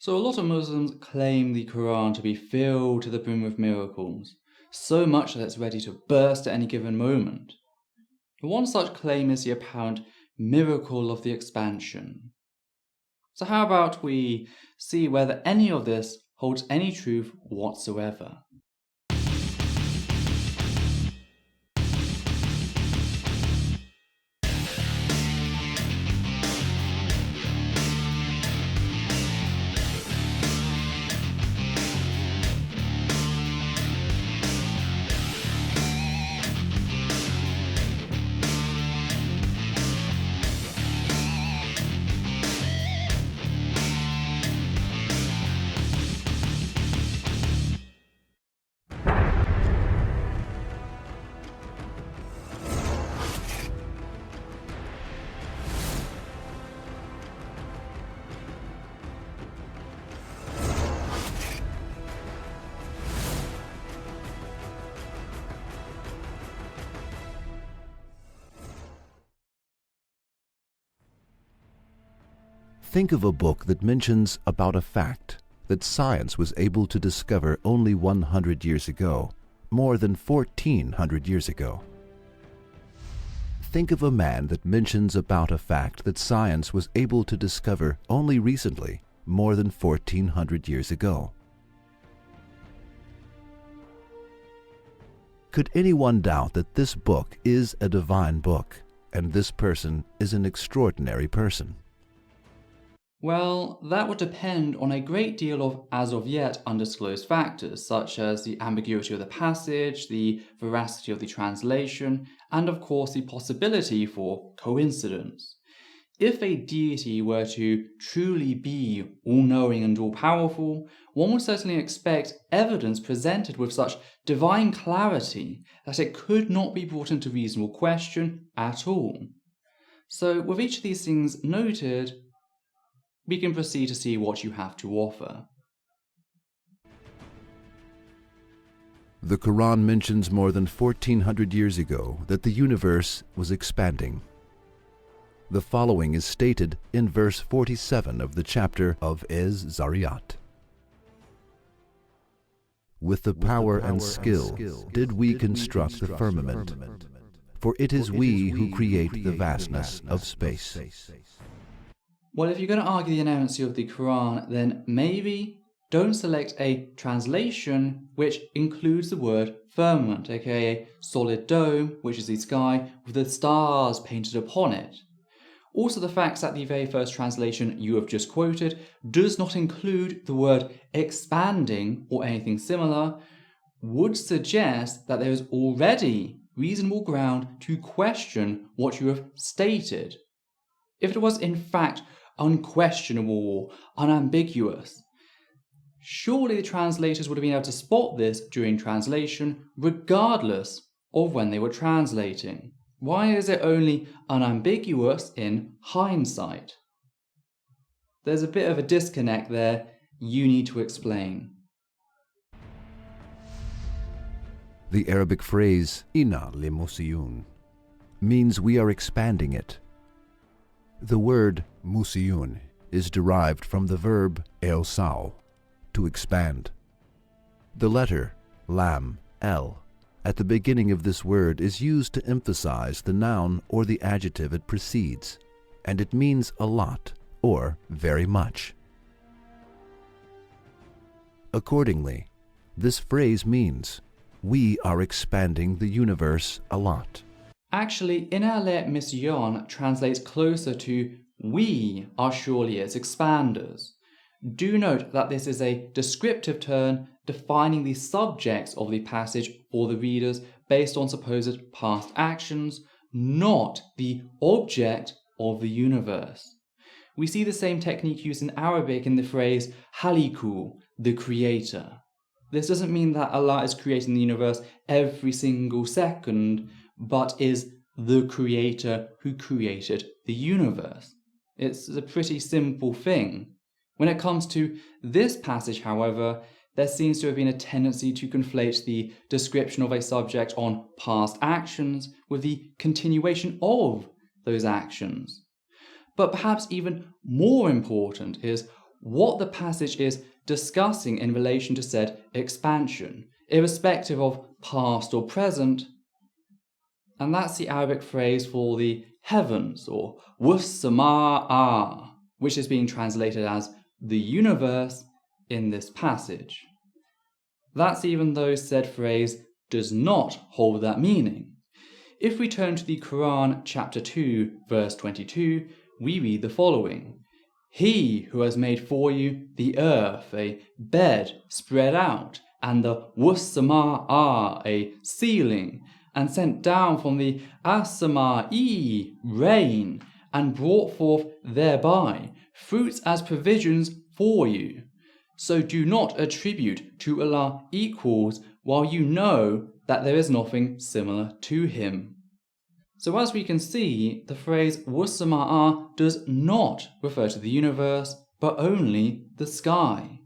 So a lot of Muslims claim the Quran to be filled to the brim with miracles, so much that it's ready to burst at any given moment. One such claim is the apparent miracle of the expansion. So how about we see whether any of this holds any truth whatsoever? Think of a book that mentions about a fact that science was able to discover only 100 years ago, more than 1400 years ago. Think of a man that mentions about a fact that science was able to discover only recently, more than 1400 years ago. Could anyone doubt that this book is a divine book, and this person is an extraordinary person? Well, that would depend on a great deal of as-of-yet undisclosed factors, such as the ambiguity of the passage, the veracity of the translation, and of course the possibility for coincidence. If a deity were to truly be all-knowing and all-powerful, one would certainly expect evidence presented with such divine clarity that it could not be brought into reasonable question at all. So, with each of these things noted, we can proceed to see what you have to offer. The Quran mentions more than 1400 years ago that the universe was expanding. The following is stated in verse 47 of the chapter of Az-Zariyat. With the power and skill did we construct the firmament, for it is we who create the vastness of space. Well, if you're going to argue the inerrancy of the Quran, then maybe don't select a translation which includes the word firmament, aka solid dome, which is the sky, with the stars painted upon it. Also, the fact that the very first translation you have just quoted does not include the word expanding or anything similar would suggest that there is already reasonable ground to question what you have stated. If it was in fact unquestionable or unambiguous, surely the translators would have been able to spot this during translation regardless of when they were translating. Why is it only unambiguous in hindsight? There's a bit of a disconnect there you need to explain. The Arabic phrase "Inna limusiyun" means we are expanding it. The word musiyun is derived from the verb eosau, to expand. The letter lam, el, at the beginning of this word is used to emphasize the noun or the adjective it precedes, and it means a lot or very much. Accordingly, this phrase means we are expanding the universe a lot. Actually, inale mission translates closer to we are surely its expanders. Do note that this is a descriptive term defining the subjects of the passage for the readers based on supposed past actions, not the object of the universe. We see the same technique used in Arabic in the phrase Haliku, the creator. This doesn't mean that Allah is creating the universe every single second, but is the creator who created the universe. It's a pretty simple thing. When it comes to this passage, however, there seems to have been a tendency to conflate the description of a subject on past actions with the continuation of those actions. But perhaps even more important is what the passage is discussing in relation to said expansion, irrespective of past or present. And that's the Arabic phrase for the heavens, or was-sama'a, which is being translated as the universe in this passage. That's even though said phrase does not hold that meaning. If we turn to the Qur'an chapter 2 verse 22, we read the following: He who has made for you the earth a bed spread out, and the was-sama'a a ceiling, and sent down from the as-sama'i rain, and brought forth thereby fruits as provisions for you. So do not attribute to Allah equals while you know that there is nothing similar to Him. So as we can see, the phrase was-sama'a does not refer to the universe, but only the sky.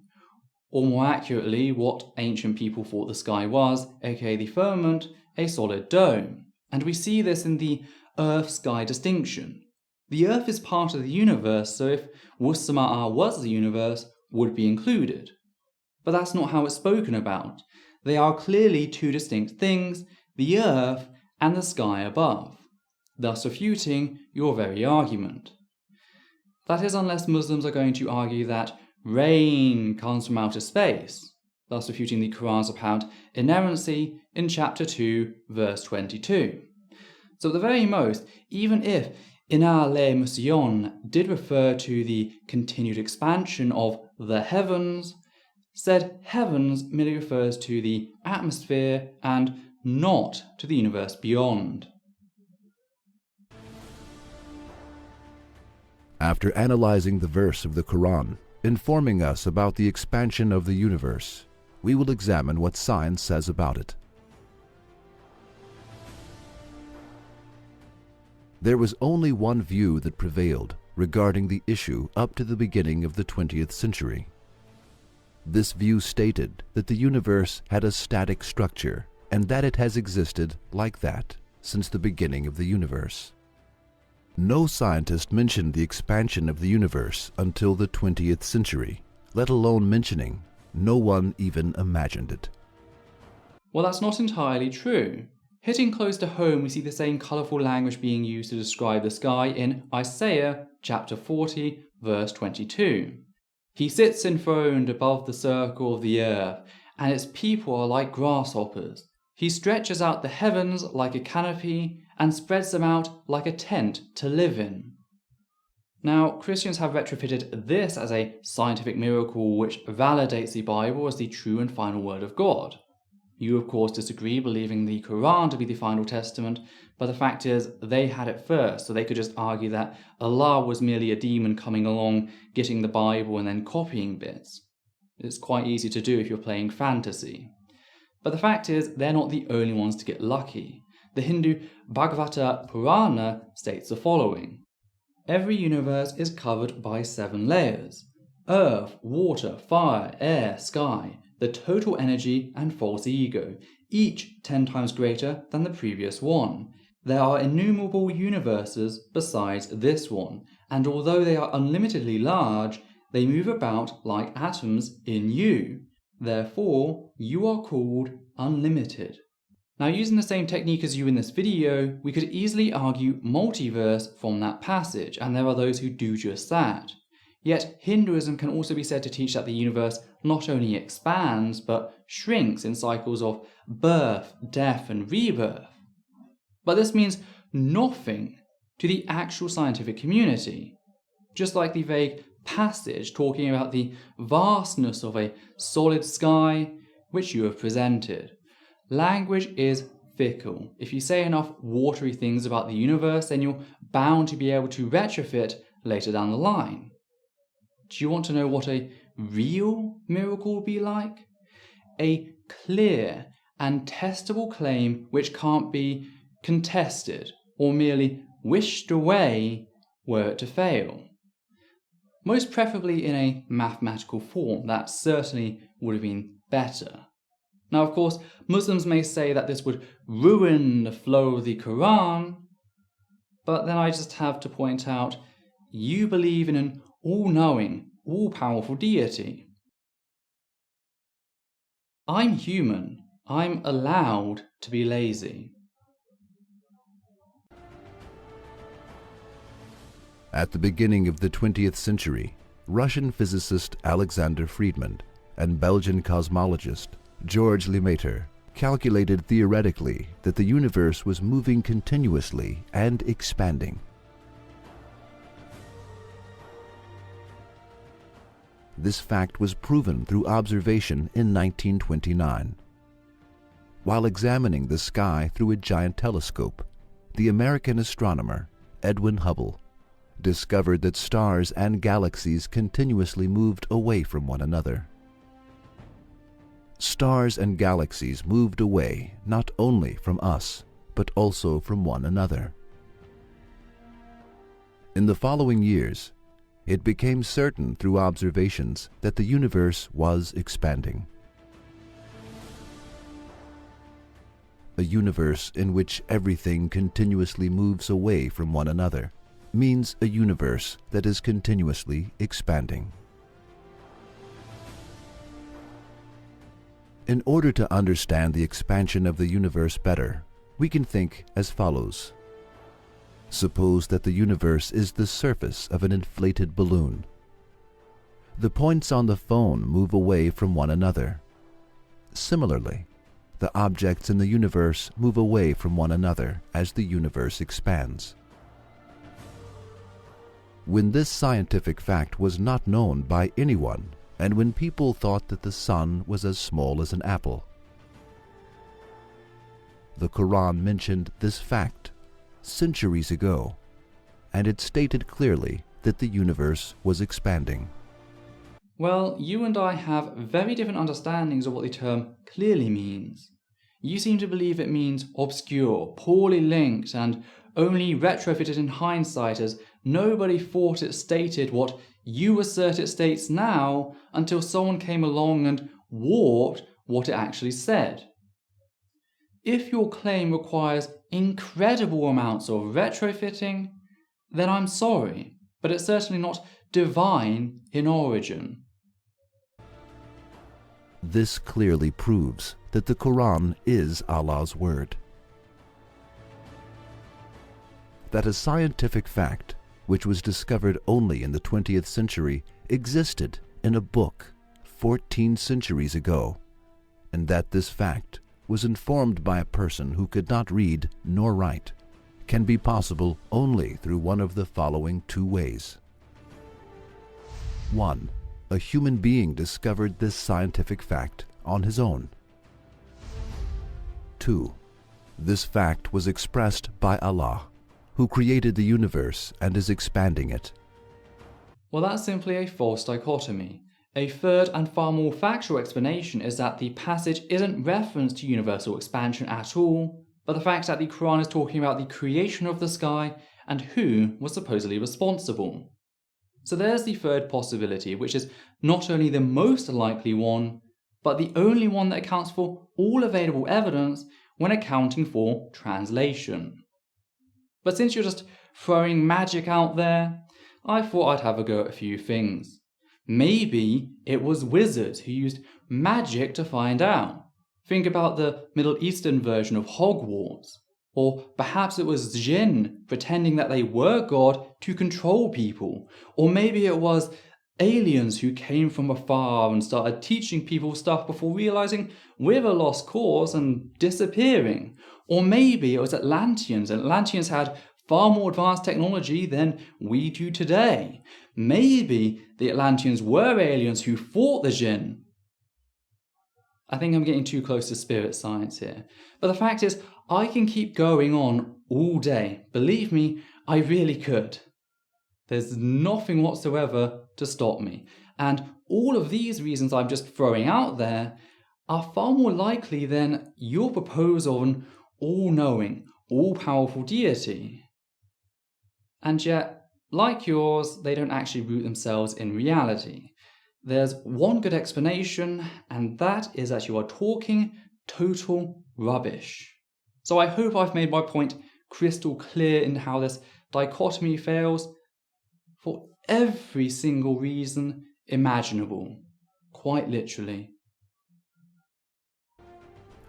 Or more accurately, what ancient people thought the sky was, aka the firmament, a solid dome. And we see this in the earth-sky distinction. The earth is part of the universe, so if was-sama'a was the universe, would be included. But that's not how it's spoken about. They are clearly two distinct things, the earth and the sky above, thus refuting your very argument. That is, unless Muslims are going to argue that rain comes from outer space, thus refuting the Qur'an's apparent inerrancy in chapter 2, verse 22. So at the very most, even if Inna le Musyon did refer to the continued expansion of the heavens, said heavens merely refers to the atmosphere and not to the universe beyond. After analyzing the verse of the Quran, informing us about the expansion of the universe, we will examine what science says about it. There was only one view that prevailed regarding the issue up to the beginning of the 20th century. This view stated that the universe had a static structure and that it has existed like that since the beginning of the universe. No scientist mentioned the expansion of the universe until the 20th century, let alone mentioning. No one even imagined it. Well, that's not entirely true. Hitting close to home, we see the same colourful language being used to describe the sky in Isaiah chapter 40, verse 22. He sits enthroned above the circle of the earth, and its people are like grasshoppers. He stretches out the heavens like a canopy and spreads them out like a tent to live in. Now, Christians have retrofitted this as a scientific miracle which validates the Bible as the true and final word of God. You, of course, disagree, believing the Quran to be the final testament, but the fact is they had it first, so they could just argue that Allah was merely a demon coming along, getting the Bible and then copying bits. It's quite easy to do if you're playing fantasy. But the fact is, they're not the only ones to get lucky. The Hindu Bhagavata Purana states the following: Every universe is covered by 7 layers: earth, water, fire, air, sky, the total energy and false ego, each 10 times greater than the previous one. There are innumerable universes besides this one, and although they are unlimitedly large, they move about like atoms in you. Therefore, you are called unlimited. Now, using the same technique as you in this video, we could easily argue multiverse from that passage, and there are those who do just that. Yet, Hinduism can also be said to teach that the universe not only expands, but shrinks in cycles of birth, death, and rebirth. But this means nothing to the actual scientific community. Just like the vague passage talking about the vastness of a solid sky, which you have presented. Language is fickle. If you say enough watery things about the universe, then you're bound to be able to retrofit later down the line. Do you want to know what a real miracle would be like? A clear and testable claim which can't be contested or merely wished away were it to fail. Most preferably in a mathematical form. That certainly would have been better. Now, of course, Muslims may say that this would ruin the flow of the Quran, but then I just have to point out, you believe in an all-knowing, all-powerful deity. I'm human. I'm allowed to be lazy. At the beginning of the 20th century, Russian physicist Alexander Friedman and Belgian cosmologist Georges Lemaitre calculated theoretically that the universe was moving continuously and expanding. This fact was proven through observation in 1929. While examining the sky through a giant telescope, the American astronomer Edwin Hubble discovered that stars and galaxies continuously moved away from one another. Stars and galaxies moved away not only from us, but also from one another. In the following years, it became certain through observations that the universe was expanding. A universe in which everything continuously moves away from one another means a universe that is continuously expanding. In order to understand the expansion of the universe better, we can think as follows. Suppose that the universe is the surface of an inflated balloon. The points on the phone move away from one another. Similarly, the objects in the universe move away from one another as the universe expands. When this scientific fact was not known by anyone, and when people thought that the sun was as small as an apple, the Qur'an mentioned this fact centuries ago, and it stated clearly that the universe was expanding. Well, you and I have very different understandings of what the term clearly means. You seem to believe it means obscure, poorly linked, and only retrofitted in hindsight, as nobody thought it stated what you assert it states now until someone came along and warped what it actually said. If your claim requires incredible amounts of retrofitting, then I'm sorry, but it's certainly not divine in origin. This clearly proves that the Qur'an is Allah's word. That a scientific fact, which was discovered only in the 20th century, existed in a book 14 centuries ago, and that this fact was informed by a person who could not read nor write, can be possible only through one of the following two ways. 1. A human being discovered this scientific fact on his own. 2. This fact was expressed by Allah, who created the universe and is expanding it. Well, that's simply a false dichotomy. A third and far more factual explanation is that the passage isn't reference to universal expansion at all, but the fact that the Quran is talking about the creation of the sky and who was supposedly responsible. So there's the third possibility, which is not only the most likely one, but the only one that accounts for all available evidence when accounting for translation. But since you're just throwing magic out there, I thought I'd have a go at a few things. Maybe it was wizards who used magic to find out. Think about the Middle Eastern version of Hogwarts. Or perhaps it was jinn pretending that they were God to control people. Or maybe it was aliens who came from afar and started teaching people stuff before realizing we're a lost cause and disappearing. Or maybe it was Atlanteans, and Atlanteans had far more advanced technology than we do today. Maybe the Atlanteans were aliens who fought the jinn. I think I'm getting too close to spirit science here. But the fact is, I can keep going on all day. Believe me, I really could. There's nothing whatsoever to stop me. And all of these reasons I'm just throwing out there are far more likely than your proposal of an all-knowing, all-powerful deity. And yet, like yours, they don't actually root themselves in reality. There's one good explanation, and that is that you are talking total rubbish. So I hope I've made my point crystal clear in how this dichotomy fails. For every single reason, imaginable, quite literally.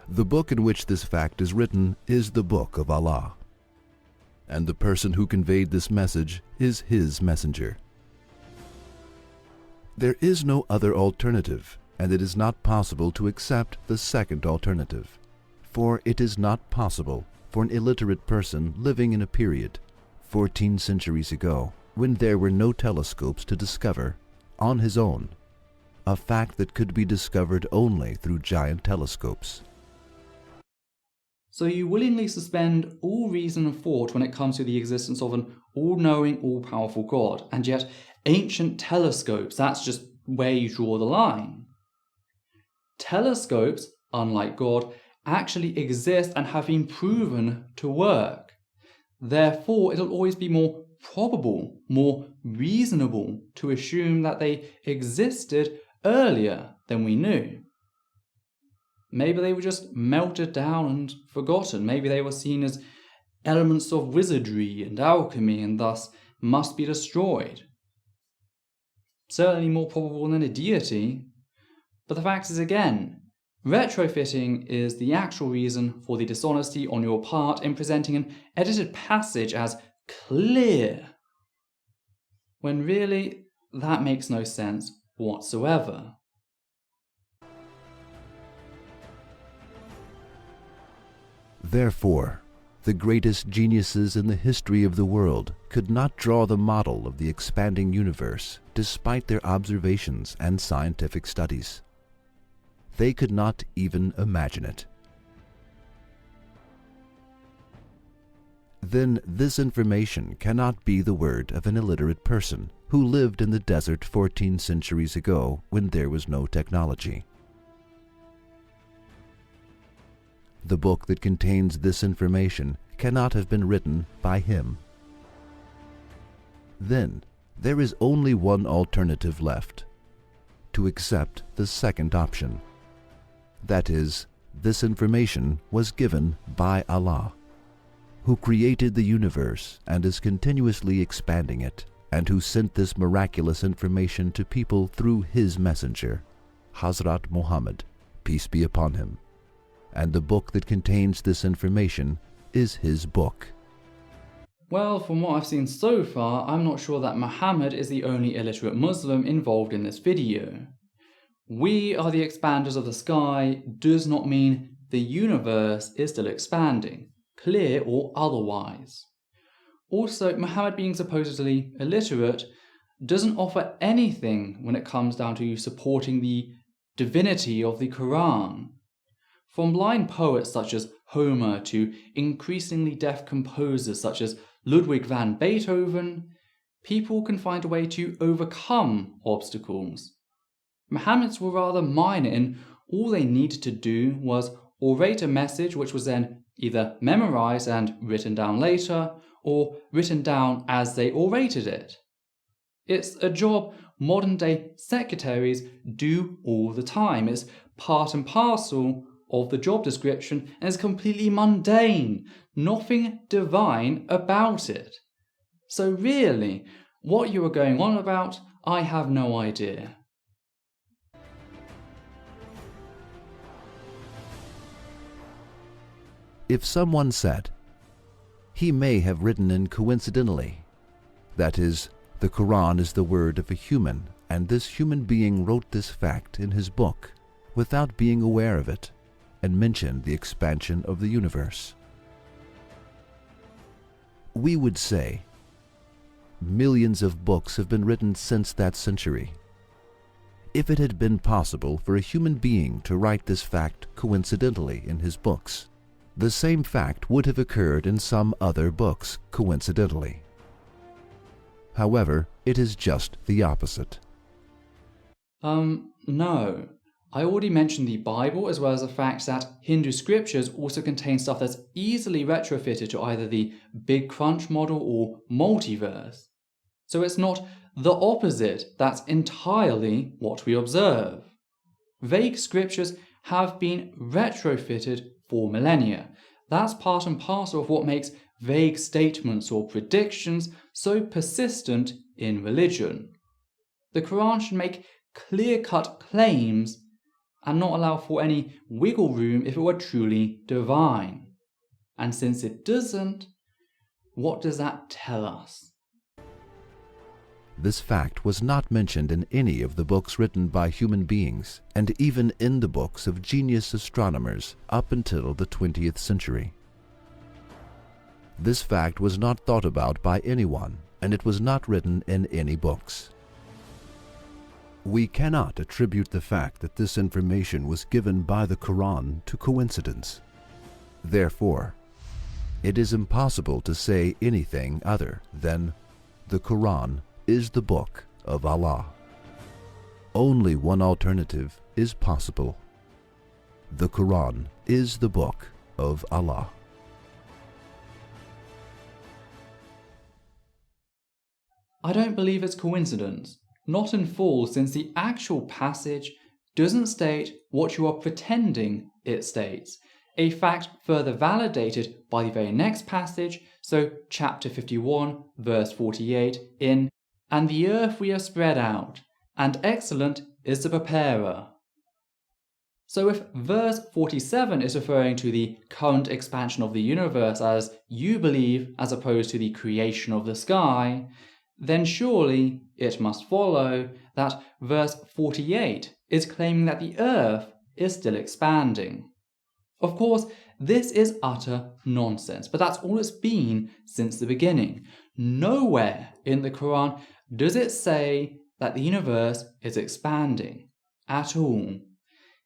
The book in which this fact is written is the Book of Allah, and the person who conveyed this message is His messenger. There is no other alternative, and it is not possible to accept the second alternative, for it is not possible for an illiterate person living in a period 14 centuries ago, when there were no telescopes, to discover, on his own, a fact that could be discovered only through giant telescopes. So you willingly suspend all reason and thought when it comes to the existence of an all-knowing, all-powerful God, and yet ancient telescopes, that's just where you draw the line. Telescopes, unlike God, actually exist and have been proven to work. Therefore, it'll always be more probable, more reasonable to assume that they existed earlier than we knew. Maybe they were just melted down and forgotten. Maybe they were seen as elements of wizardry and alchemy and thus must be destroyed. Certainly more probable than a deity. But the fact is, again, retrofitting is the actual reason for the dishonesty on your part in presenting an edited passage as clear, when really that makes no sense whatsoever. Therefore, the greatest geniuses in the history of the world could not draw the model of the expanding universe despite their observations and scientific studies. They could not even imagine it. Then this information cannot be the word of an illiterate person who lived in the desert 14 centuries ago when there was no technology. The book that contains this information cannot have been written by him. Then there is only one alternative left: to accept the second option. That is, this information was given by Allah, who created the universe and is continuously expanding it, and who sent this miraculous information to people through His messenger, Hazrat Muhammad, peace be upon him. And the book that contains this information is his book. Well, from what I've seen so far, I'm not sure that Muhammad is the only illiterate Muslim involved in this video. We are the expanders of the sky does not mean the universe is still expanding, clear or otherwise. Also, Muhammad being supposedly illiterate doesn't offer anything when it comes down to supporting the divinity of the Qur'an. From blind poets such as Homer to increasingly deaf composers such as Ludwig van Beethoven, people can find a way to overcome obstacles. Muhammad's were rather minor in all they needed to do was orate a message which was then either memorized and written down later, or written down as they orated it. It's a job modern-day secretaries do all the time. It's part and parcel of the job description and is completely mundane, nothing divine about it. So really, what you are going on about, I have no idea. If someone said, he may have written in coincidentally, that is, the Quran is the word of a human, and this human being wrote this fact in his book without being aware of it, and mentioned the expansion of the universe, we would say, millions of books have been written since that century. If it had been possible for a human being to write this fact coincidentally in his books, the same fact would have occurred in some other books coincidentally. However, it is just the opposite. No. I already mentioned the Bible, as well as the fact that Hindu scriptures also contain stuff that's easily retrofitted to either the Big Crunch model or multiverse. So it's not the opposite, that's entirely what we observe. Vague scriptures have been retrofitted for millennia. That's part and parcel of what makes vague statements or predictions so persistent in religion. The Quran should make clear-cut claims and not allow for any wiggle room if it were truly divine. And since it doesn't, what does that tell us? This fact was not mentioned in any of the books written by human beings, and even in the books of genius astronomers up until the 20th century. This fact was not thought about by anyone, and it was not written in any books. We cannot attribute the fact that this information was given by the Quran to coincidence. Therefore, it is impossible to say anything other than the Quran is the book of Allah. Only one alternative is possible. The Quran is the book of Allah. I don't believe it's coincidence, not in full, since the actual passage doesn't state what you are pretending it states, a fact further validated by the very next passage, so chapter 51, verse 48 in "And the earth we have spread out, and excellent is the preparer." So if verse 47 is referring to the current expansion of the universe as you believe as opposed to the creation of the sky, then surely it must follow that verse 48 is claiming that the earth is still expanding. Of course, this is utter nonsense, but that's all it's been since the beginning. Nowhere in the Quran does it say that the universe is expanding at all.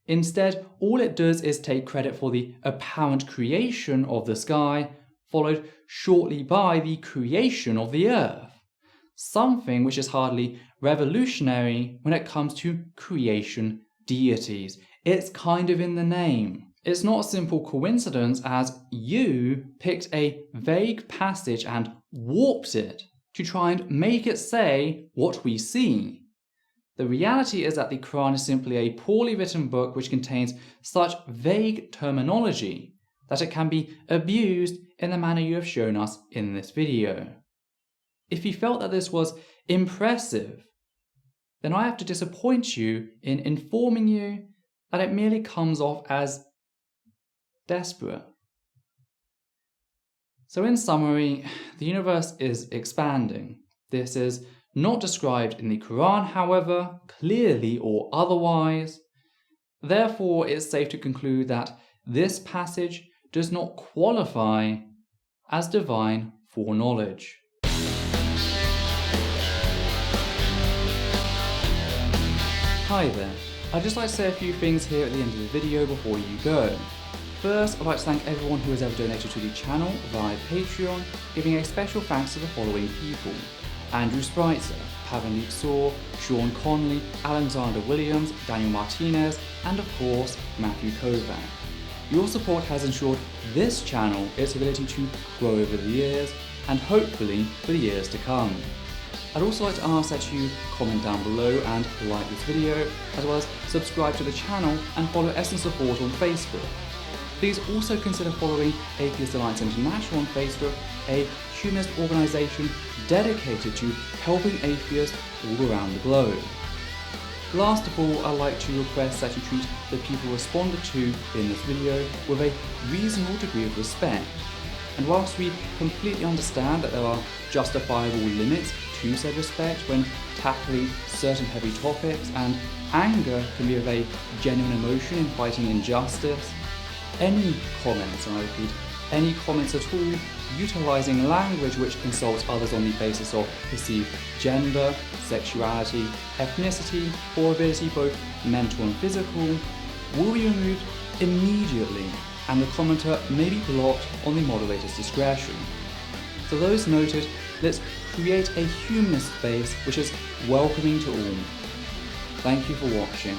Instead, all it does is take credit for the apparent creation of the sky, followed shortly by the creation of the earth. Something which is hardly revolutionary when it comes to creation deities. It's kind of in the name. It's not a simple coincidence as you picked a vague passage and warped it to try and make it say what we see. The reality is that the Quran is simply a poorly written book which contains such vague terminology that it can be abused in the manner you have shown us in this video. If you felt that this was impressive, then I have to disappoint you in informing you that it merely comes off as desperate. So in summary, the universe is expanding. This is not described in the Quran, however, clearly or otherwise. Therefore, it's safe to conclude that this passage does not qualify as divine foreknowledge. Hi there, I'd just like to say a few things here at the end of the video before you go. First, I'd like to thank everyone who has ever donated to the channel via Patreon, giving a special thanks to the following people: Andrew Spreitzer, Pavan Luxor, Sean Conley, Alexander Williams, Daniel Martinez, and of course, Matthew Kovac. Your support has ensured this channel its ability to grow over the years, and hopefully for the years to come. I'd also like to ask that you comment down below and like this video, as well as subscribe to the channel and follow Essence of Thought on Facebook. Please also consider following Atheist Alliance International on Facebook, a humanist organisation dedicated to helping atheists all around the globe. Last of all, I'd like to request that you treat the people responded to in this video with a reasonable degree of respect. And whilst we completely understand that there are justifiable limits to said respect when tackling certain heavy topics, and anger can be a very genuine emotion in fighting injustice, any comments, and I repeat, any comments at all, utilising language which insults others on the basis of perceived gender, sexuality, ethnicity, or ability both mental and physical, will be removed immediately, and the commenter may be blocked on the moderator's discretion. For those noted, let's create a humanist space which is welcoming to all. Thank you for watching.